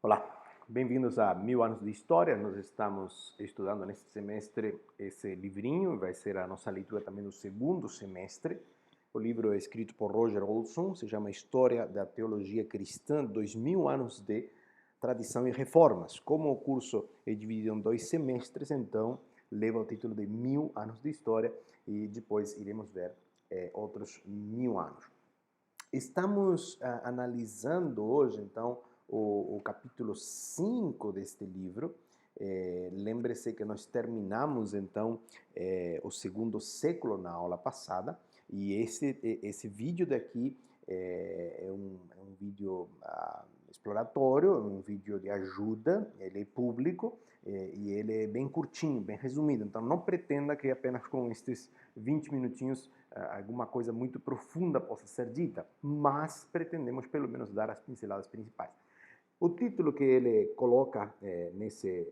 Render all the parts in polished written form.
Olá, bem-vindos a 1000 anos de História. Nós estamos estudando neste semestre esse livrinho, vai ser a nossa leitura também do segundo semestre. O livro é escrito por Roger Olson, se chama História da Teologia Cristã, 2000 anos de tradição e reformas. Como o curso é dividido em 2 semestres, então leva o título de 1000 anos de História e depois iremos ver outros 1000 anos. Estamos analisando hoje, então, o capítulo 5 deste livro. Lembre-se que nós terminamos, então, o segundo século na aula passada, e esse vídeo daqui é um vídeo exploratório, um vídeo de ajuda, ele é público, e ele é bem curtinho, bem resumido. Então, não pretenda que apenas com estes 20 minutinhos alguma coisa muito profunda possa ser dita, mas pretendemos pelo menos dar as pinceladas principais. O título que ele coloca nesse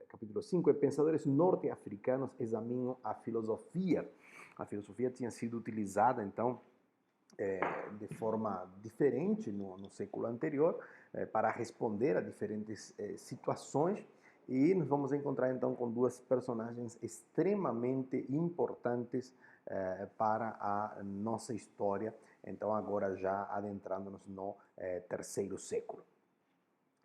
capítulo 5 é Pensadores norte-africanos examinam a filosofia. A filosofia tinha sido utilizada, então, de forma diferente no século anterior, para responder a diferentes situações, e nos vamos encontrar então com duas personagens extremamente importantes para a nossa história, então agora já adentrando-nos no terceiro século.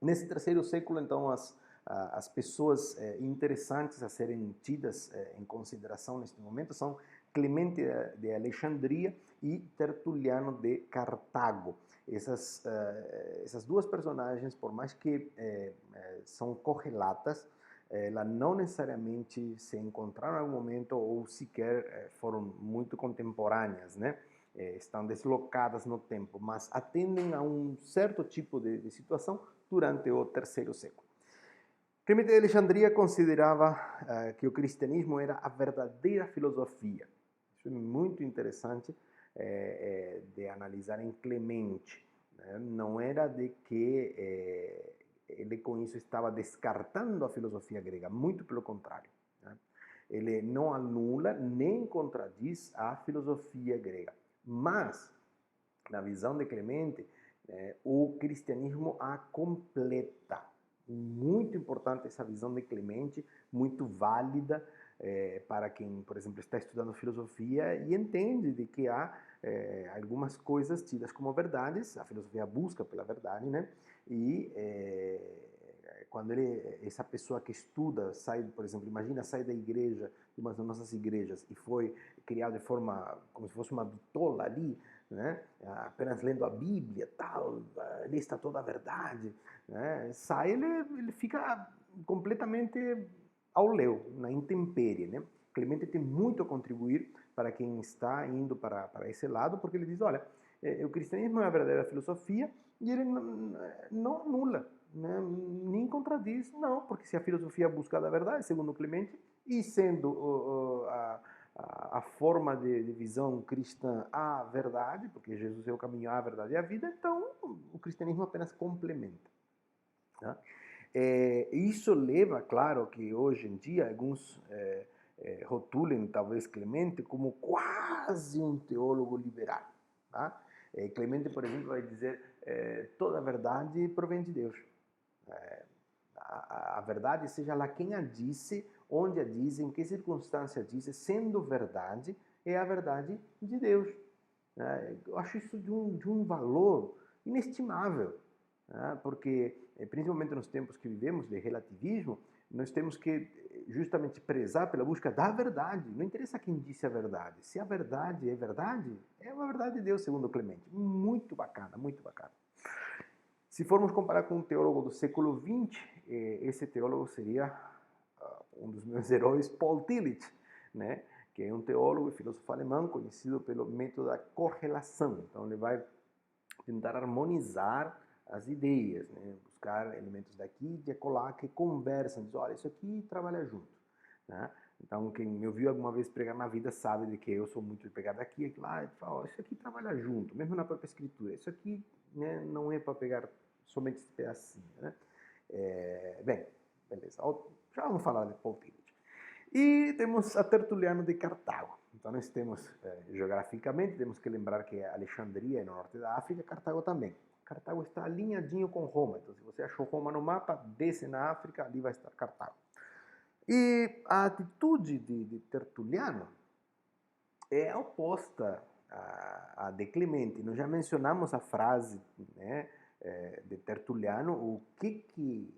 Nesse terceiro século, então, as pessoas interessantes a serem tidas em consideração neste momento são Clemente de Alexandria e Tertuliano de Cartago. Essas duas personagens, por mais que são correlatas, elas não necessariamente se encontraram em algum momento ou sequer foram muito contemporâneas, né? Estão deslocadas no tempo, mas atendem a um certo tipo de situação durante o terceiro século. Clemente de Alexandria considerava que o cristianismo era a verdadeira filosofia. Isso é muito interessante de analisar em Clemente. Né? Não era de que ele com isso estava descartando a filosofia grega, muito pelo contrário. Né? Ele não anula nem contradiz a filosofia grega, mas, na visão de Clemente, o cristianismo a completa. Muito importante essa visão de Clemente, muito válida para quem, por exemplo, está estudando filosofia e entende de que há algumas coisas tidas como verdades, a filosofia busca pela verdade, né? E quando essa pessoa que estuda, sai, por exemplo, imagina, sai da igreja, de uma das nossas igrejas, e foi criado de forma, como se fosse uma bitola ali, né? Apenas lendo a Bíblia, tal, ali está toda a verdade, né? Sai, ele fica completamente ao léu, na intempérie, né? Clemente tem muito a contribuir para quem está indo para esse lado, porque ele diz, olha, o cristianismo é a verdadeira filosofia e ele não anula, né? Nem contradiz, não, porque se a filosofia busca a verdade, segundo Clemente, e sendo a forma de visão cristã à verdade, porque Jesus é o caminho à verdade e à vida, então o cristianismo apenas complementa. Tá? Isso leva, claro, que hoje em dia alguns rotulem talvez Clemente como quase um teólogo liberal. Tá? Clemente, por exemplo, vai dizer toda a verdade provém de Deus. A verdade, seja lá quem a disse, onde a diz, em que circunstância disse, sendo verdade, é a verdade de Deus. Eu acho isso de um valor inestimável, porque, principalmente nos tempos que vivemos de relativismo, nós temos que justamente prezar pela busca da verdade. Não interessa quem disse a verdade. Se a verdade é uma verdade de Deus, segundo Clemente. Muito bacana, muito bacana. Se formos comparar com um teólogo do século XX, esse teólogo seria um dos meus heróis, Paul Tillich, né? Que é um teólogo e filósofo alemão conhecido pelo método da correlação. Então ele vai tentar harmonizar as ideias, né? Buscar elementos daqui e de acolá que conversam, diz, olha, isso aqui trabalha junto. Né? Então, quem me ouviu alguma vez pregar na vida sabe de que eu sou muito de pegar daqui e lá e fala, oh, isso aqui trabalha junto, mesmo na própria escritura. Isso aqui, né, não é para pegar somente esse pedacinho. Né? Bem, beleza. Já vamos falar de Paul Tillich. E temos a Tertuliano de Cartago. Então nós temos, geograficamente, temos que lembrar que Alexandria é no norte da África, Cartago também. Cartago está alinhadinho com Roma. Então, se você achou Roma no mapa, desce na África, ali vai estar Cartago. E a atitude de Tertuliano é oposta a de Clemente. Nós já mencionamos a frase, né, de Tertuliano, o que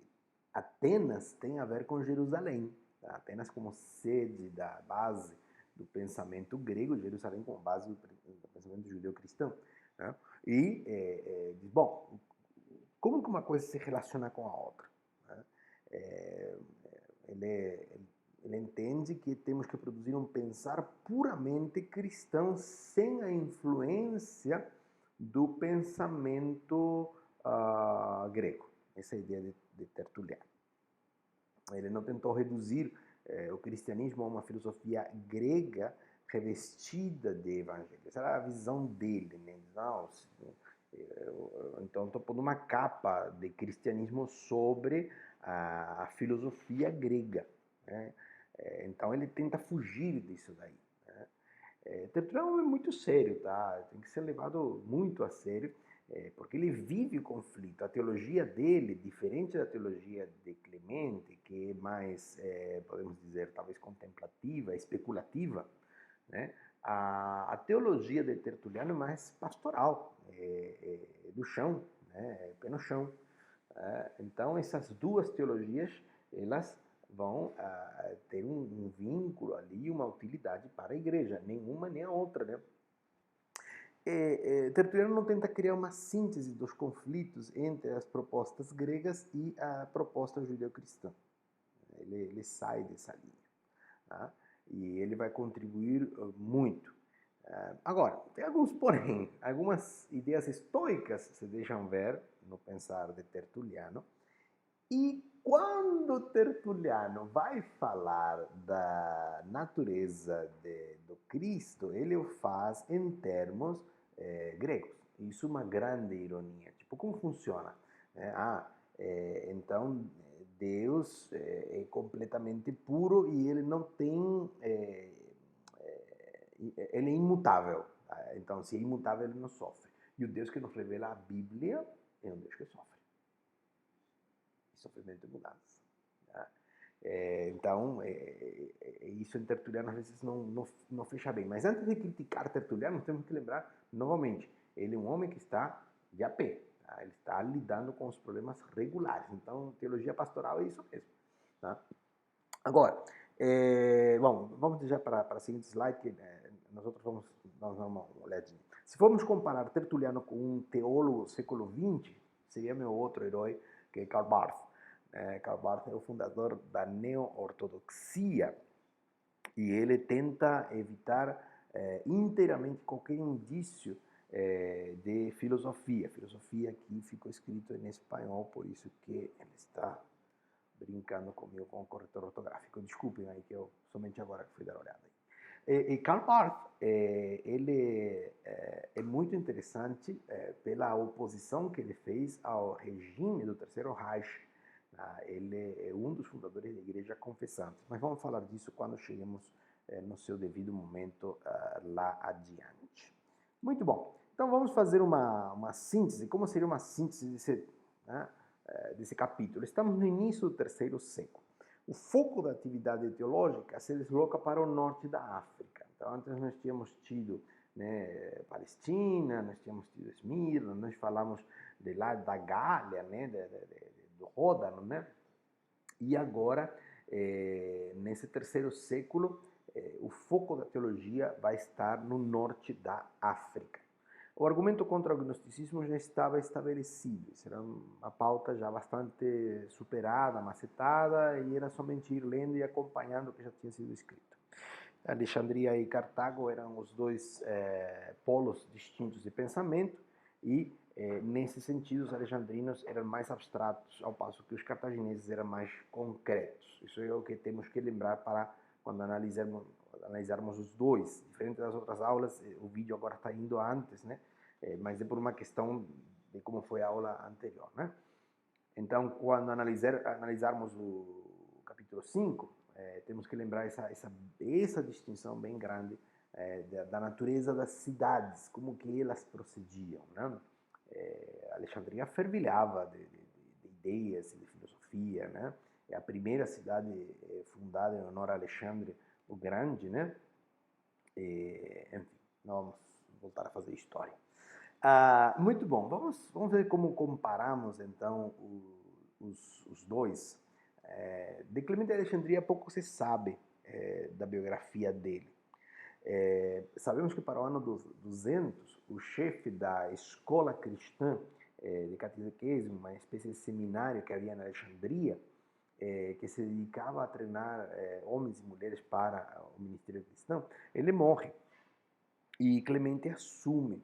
Atenas tem a ver com Jerusalém. Tá? Atenas como sede da base do pensamento grego, Jerusalém como base do pensamento judeu-cristão. Né? E diz, bom, como que uma coisa se relaciona com a outra? Né? Ele entende que temos que produzir um pensar puramente cristão, sem a influência do pensamento grego. Essa é a ideia de Tertuliano. Ele não tentou reduzir o cristianismo a uma filosofia grega revestida de evangelho. Essa era a visão dele. Né? Não, então estou pondo uma capa de cristianismo sobre a filosofia grega. Né? Então ele tenta fugir disso daí. Né? Tertuliano é muito sério, tá? Tem que ser levado muito a sério, porque ele vive o conflito. A teologia dele, diferente da teologia de Clemente, que é mais, podemos dizer, talvez contemplativa, especulativa, né? A teologia de Tertuliano é mais pastoral, do chão, né? Pé no chão. Então essas duas teologias, elas vão ter um vínculo ali, uma utilidade para a igreja, nenhuma nem a outra, né? Tertuliano não tenta criar uma síntese dos conflitos entre as propostas gregas e a proposta judeu-cristã. Ele sai dessa linha. Tá? E ele vai contribuir muito. Agora, tem alguns porém, algumas ideias estoicas se deixam ver no pensar de Tertuliano. E quando Tertuliano vai falar da natureza do Cristo, ele o faz em termos gregos. Isso é uma grande ironia. Tipo, como funciona? Então Deus é completamente puro e ele não tem... ele é imutável. Tá? Então, se é imutável, ele não sofre. E o Deus que nos revela a Bíblia é um Deus que sofre. Sofrimento e mudança. Tá? Então, isso em Tertuliano às vezes não fecha bem. Mas antes de criticar Tertuliano, temos que lembrar, novamente, ele é um homem que está de a pé. Tá? Ele está lidando com os problemas regulares. Então, teologia pastoral é isso mesmo. Tá? Agora, bom, vamos já para a seguinte slide, que nós vamos dar uma olhadinha. Se formos comparar Tertuliano com um teólogo século XX, seria meu outro herói, que é Karl Barth. Karl Barth é o fundador da neo-ortodoxia e ele tenta evitar inteiramente qualquer indício de filosofia. Filosofia aqui ficou escrito em espanhol, por isso que ele está brincando comigo com o corretor ortográfico. Desculpem aí que eu somente agora que fui dar uma olhada aí. E Karl Barth, ele é muito interessante pela oposição que ele fez ao regime do Terceiro Reich. Ele é um dos fundadores da Igreja Confessante. Mas vamos falar disso quando cheguemos no seu devido momento lá adiante. Muito bom. Então vamos fazer uma síntese. Como seria uma síntese desse capítulo? Estamos no início do terceiro século. O foco da atividade teológica se desloca para o norte da África. Então, antes nós tínhamos tido Palestina, nós tínhamos tido Esmirna, nós falamos de lá da Gália, do Ródano, né? E agora, nesse terceiro século, o foco da teologia vai estar no norte da África. O argumento contra o gnosticismo já estava estabelecido, isso era uma pauta já bastante superada, macetada, e era somente ir lendo e acompanhando o que já tinha sido escrito. Alexandria e Cartago eram os dois polos distintos de pensamento, e nesse sentido os alexandrinos eram mais abstratos, ao passo que os cartagineses eram mais concretos. Isso é o que temos que lembrar para quando analisarmos os dois. Diferente das outras aulas, o vídeo agora está indo antes, né? Mas é por uma questão de como foi a aula anterior, né? Então, quando analisarmos o capítulo 5, temos que lembrar essa distinção bem grande da natureza das cidades, como que elas procediam, né? Alexandria fervilhava de ideias e de filosofia, né? É a primeira cidade fundada em honor a Alexandre o Grande, né? Enfim, não vamos voltar a fazer história. Muito bom, vamos ver como comparamos então os dois. De Clemente de Alexandria pouco se sabe da biografia dele. Sabemos que para o ano 200, o chefe da escola cristã de catequismo, uma espécie de seminário que havia na Alexandria, que se dedicava a treinar homens e mulheres para o ministério cristão, ele morre. E Clemente assume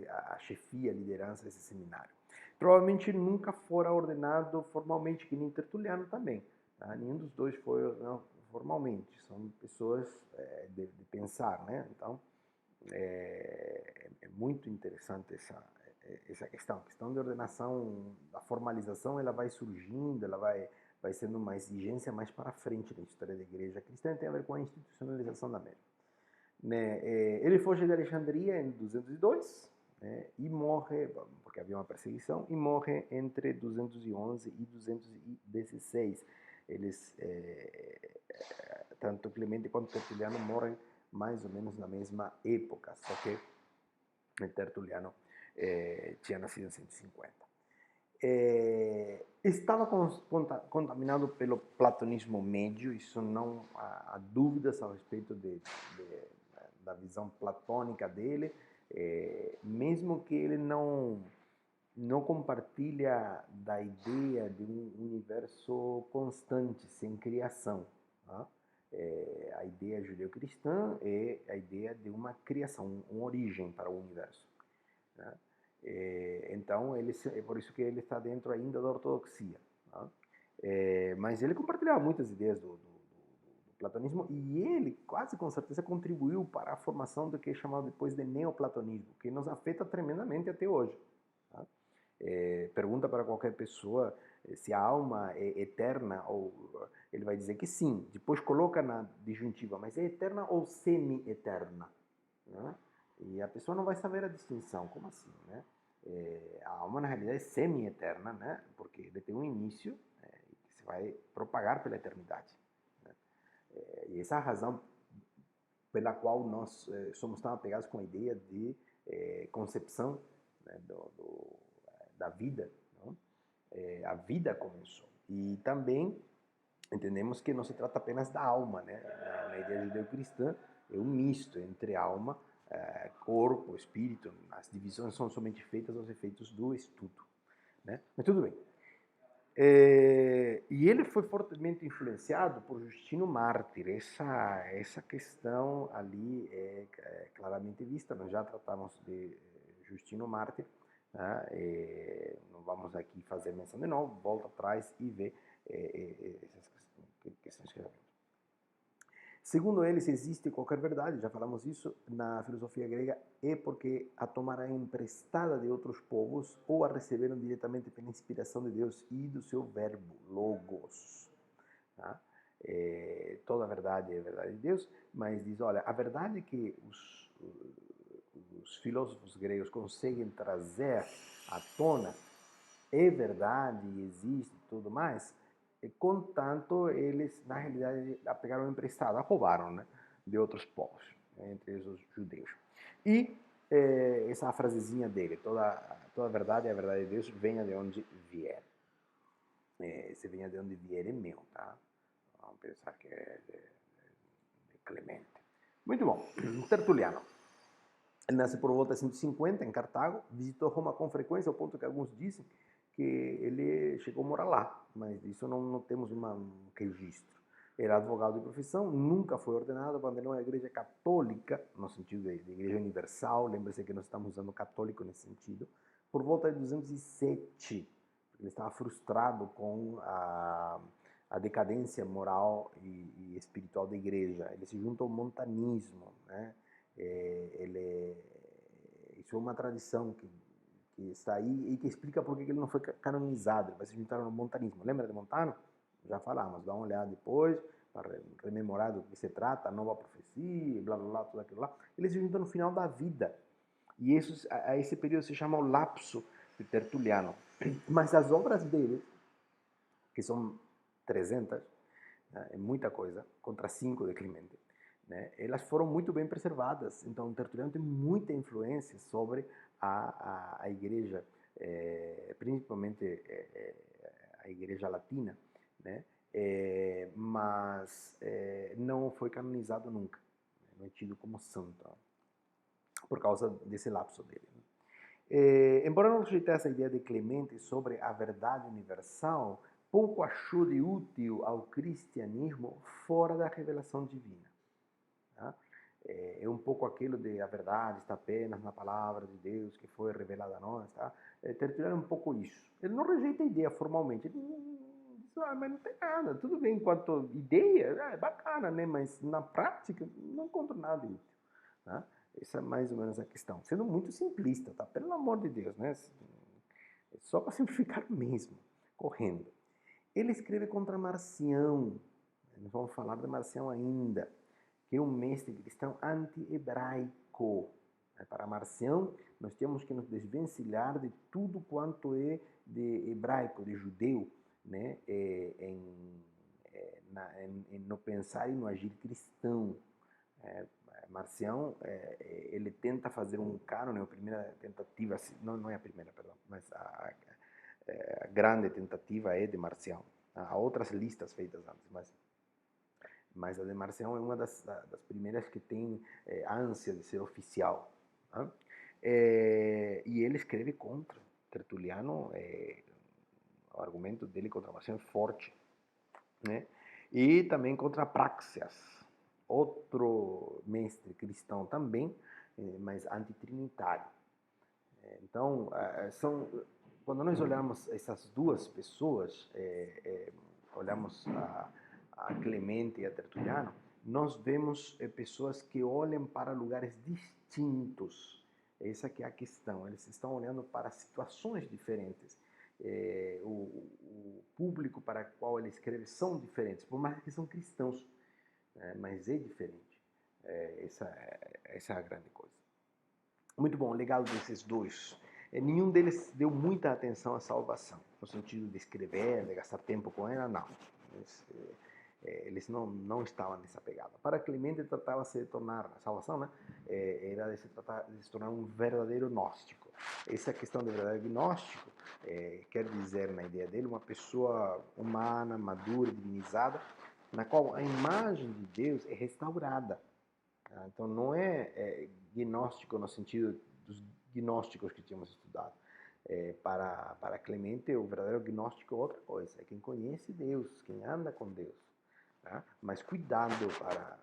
a chefia, a liderança desse seminário. Provavelmente nunca fora ordenado formalmente, que nem Tertuliano também. Tá? Nenhum dos dois foi não, formalmente. São pessoas de pensar, né? Então, é muito interessante essa questão. A questão de ordenação, a formalização, ela vai surgindo, ela vai sendo uma exigência mais para frente na história da igreja cristã, tem a ver com a institucionalização da mesma. Né? Ele foge de Alexandria em 202, né? E morre, porque havia uma perseguição, e morre entre 211 e 216. Eles, tanto Clemente quanto Tertuliano morrem mais ou menos na mesma época, só que Tertuliano tinha nascido em 150. Estava contaminado pelo platonismo médio, isso não há dúvidas a respeito da visão platônica dele, mesmo que ele não compartilha da ideia de um universo constante, sem criação. Tá? A ideia judeu-cristã é a ideia de uma criação, uma origem para o universo. Né? Então, é por isso que ele está dentro ainda da ortodoxia. Tá? Mas ele compartilhava muitas ideias do platonismo e ele, quase com certeza, contribuiu para a formação do que é chamado depois de neoplatonismo, que nos afeta tremendamente até hoje. Tá? Pergunta para qualquer pessoa se a alma é eterna, ou ele vai dizer que sim. Depois coloca na disjuntiva, mas é eterna ou semi-eterna? Né? E a pessoa não vai saber a distinção, como assim, né? A alma, na realidade, é semi-eterna, né? Porque ele tem um início que se vai propagar pela eternidade. Né? E essa é a razão pela qual nós somos tão apegados com a ideia de concepção, né, da vida. Não? A vida começou. E também entendemos que não se trata apenas da alma, né? Na ideia judeu-cristã é um misto entre alma, corpo, espírito. As divisões são somente feitas aos efeitos do estudo, né? Mas tudo bem. E ele foi fortemente influenciado por Justino Mártir. Essa questão ali é claramente vista. Nós já tratamos de Justino Mártir. Tá? Não vamos aqui fazer menção de novo. Volta atrás e vê essas questões que já vimos. Segundo ele, se existe qualquer verdade, já falamos isso, na filosofia grega, é porque a tomaram emprestada de outros povos ou a receberam diretamente pela inspiração de Deus e do seu verbo, logos. Tá? Toda a verdade é a verdade de Deus, mas diz, olha, a verdade que os filósofos gregos conseguem trazer à tona é verdade, existe e tudo mais, contanto eles, na realidade, a pegaram emprestada, roubaram, né, de outros povos, entre eles os judeus. E essa frasezinha dele, toda verdade é a verdade de Deus, venha de onde vier. Se venha de onde vier é meu, tá? Vamos pensar que é de Clemente. Muito bom. Tertuliano. Ele nasce por volta de 150 em Cartago, visitou Roma com frequência, ao ponto que alguns dizem que ele chegou a morar lá, mas disso não temos um registro. Era advogado de profissão, nunca foi ordenado, abandonou a igreja católica, no sentido de igreja universal, lembre-se que nós estamos usando católico nesse sentido, por volta de 207, porque ele estava frustrado com a decadência moral e espiritual da igreja. Ele se junta ao montanismo, né? Isso é uma tradição que está aí e que explica por que ele não foi canonizado. Ele vai se juntar no montanismo. Lembra de Montano? Já falamos, dá uma olhada depois, para rememorar do que se trata, a nova profecia, blá blá blá, tudo aquilo lá. Ele se junta no final da vida. E isso, a esse período se chama o lapso de Tertuliano. Mas as obras dele, que são 300, né, é muita coisa, contra 5 de Clemente, né, elas foram muito bem preservadas. Então, Tertuliano tem muita influência sobre a igreja, principalmente a igreja latina, né, mas não foi canonizado nunca, não é tido como santo, por causa desse lapso dele. Embora não rejeitasse a ideia de Clemente sobre a verdade universal, pouco achou de útil ao cristianismo fora da revelação divina. Tá? É um pouco aquilo de a verdade está apenas na palavra de Deus que foi revelada a nós. Tá? Tertuliano é um pouco isso. Ele não rejeita a ideia formalmente. Ele diz, mas não tem nada, tudo bem enquanto ideia, é bacana, né? Mas na prática não encontro nada útil. Tá? Essa é mais ou menos a questão. Sendo muito simplista, tá? Pelo amor de Deus, né? Só para simplificar mesmo, correndo. Ele escreve contra Marcião. Nós vamos falar de Marcião ainda, que é um mestre cristão anti-hebraico. Para Marcião, nós temos que nos desvencilhar de tudo quanto é de hebraico, de judeu, né? No pensar e no agir cristão. Marcião, ele tenta fazer um cânone, a primeira tentativa, não é a primeira, perdão, mas a grande tentativa é de Marcião. Há outras listas feitas antes, mas a de Marcião é uma das primeiras que tem ânsia de ser oficial. Né? E ele escreve contra Tertuliano, o argumento dele contra Marcião é forte. Né? E também contra Praxeas, outro mestre cristão também, mas antitrinitário. Então, quando nós olhamos essas duas pessoas, olhamos a Clemente e a Tertuliano, nós vemos pessoas que olham para lugares distintos. Essa que é a questão. Eles estão olhando para situações diferentes. O público para o qual ele escreve são diferentes, por mais que são cristãos, mas é diferente. Essa é a grande coisa. Muito bom, legal desses dois. Nenhum deles deu muita atenção à salvação, no sentido de escrever, de gastar tempo com ela, não. Eles não estavam nessa pegada. Para Clemente, tratava-se de tornar a salvação, né? Era de se tornar um verdadeiro gnóstico. Essa questão de verdadeiro gnóstico quer dizer, na ideia dele, uma pessoa humana, madura, divinizada, na qual a imagem de Deus é restaurada. Então, não é gnóstico no sentido dos gnósticos que tínhamos estudado. Para Clemente, o verdadeiro gnóstico é outra coisa. É quem conhece Deus, quem anda com Deus. Tá? Mas cuidado para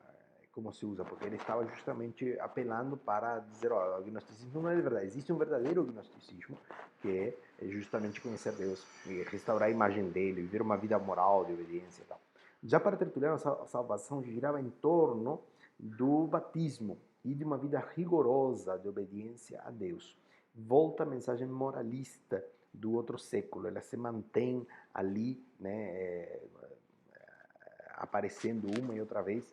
como se usa, porque ele estava justamente apelando para dizer, o gnosticismo não é de verdade. Existe um verdadeiro gnosticismo, que é justamente conhecer Deus, e restaurar a imagem dele, viver uma vida moral, de obediência e tal. Já para Tertuliano, a salvação girava em torno do batismo e de uma vida rigorosa de obediência a Deus. Volta a mensagem moralista do outro século, ela se mantém ali, né, aparecendo uma e outra vez,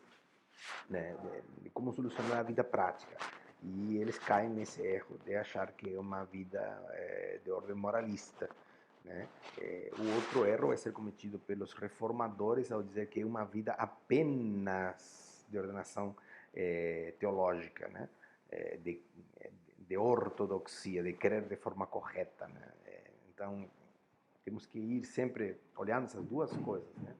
né, de como solucionar a vida prática. E eles caem nesse erro de achar que é uma vida de ordem moralista. Né? O outro erro vai ser cometido pelos reformadores ao dizer que é uma vida apenas de ordenação teológica, né? De ortodoxia, de crer de forma correta. Né? Então, temos que ir sempre olhando essas duas coisas. Né?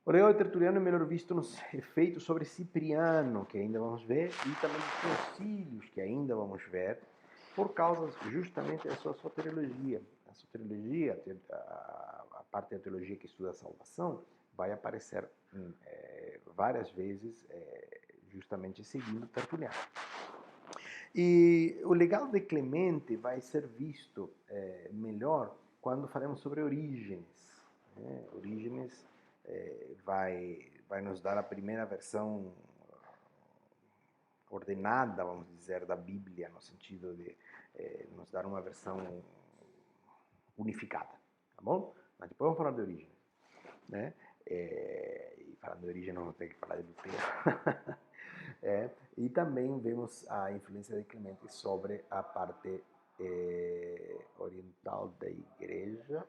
O legado de Tertuliano é melhor visto nos efeitos sobre Cipriano, que ainda vamos ver, e também nos concílios, que ainda vamos ver, por causa justamente da sua soteriologia. A soteriologia, a parte da teologia que estuda a salvação, vai aparecer várias vezes justamente seguindo Tertuliano. E o legado de Clemente vai ser visto melhor quando falaremos sobre Orígenes. Né? Orígenes vai nos dar a primeira versão ordenada, vamos dizer, da Bíblia, no sentido de nos dar uma versão unificada, tá bom? Mas depois vamos falar de Orígenes, né? E falando de Orígenes, não vamos ter que falar de Lutero. E também vemos a influência de Clemente sobre a parte oriental da igreja.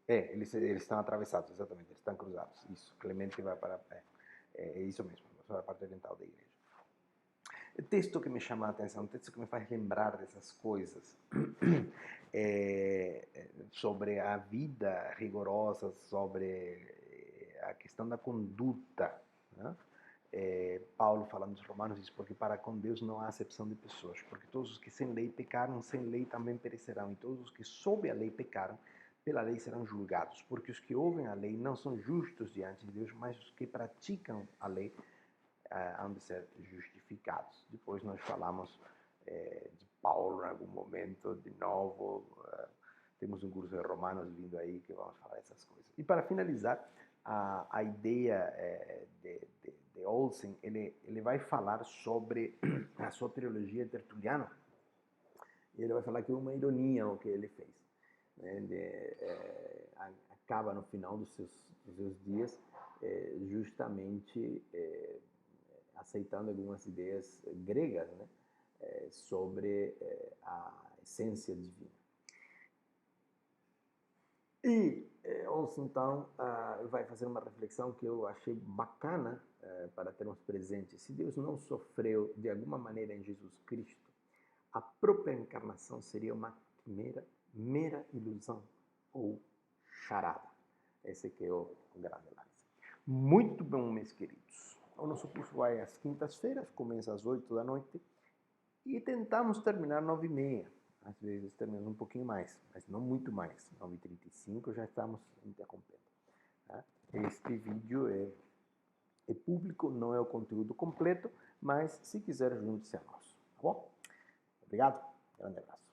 Eles estão atravessados, exatamente, eles estão cruzados. Isso, Clemente vai para... É isso mesmo, sobre a parte oriental da igreja. O texto que me chama a atenção, um texto que me faz lembrar dessas coisas, sobre a vida rigorosa, sobre a questão da conduta, né? Paulo, falando dos Romanos, diz: porque para com Deus não há acepção de pessoas, porque todos os que sem lei pecaram, sem lei também perecerão, e todos os que sob a lei pecaram, pela lei serão julgados, porque os que ouvem a lei não são justos diante de Deus, mas os que praticam a lei hão de ser justificados. Depois nós falamos de Paulo em algum momento, de novo, temos um curso de Romanos vindo aí que vamos falar essas coisas. E para finalizar, a ideia de Olsen, ele vai falar sobre a soteriologia tertuliana, e ele vai falar que é uma ironia o que ele fez. Acaba no final dos seus dias justamente aceitando algumas ideias gregas, né, sobre a essência divina. E Olsen, então, vai fazer uma reflexão que eu achei bacana para termos presente. Se Deus não sofreu de alguma maneira em Jesus Cristo, a própria encarnação seria uma mera ilusão ou charada. Esse que é o grande lance. Muito bom, meus queridos. O nosso curso vai às quintas-feiras, começa às 8 da noite e tentamos terminar às 9h30. Às vezes terminamos um pouquinho mais, mas não muito mais. 9h35 já estamos interrompendo. Tá? Este vídeo é público, não é o conteúdo completo, mas se quiser junte-se a nós. Tá bom? Obrigado, grande abraço.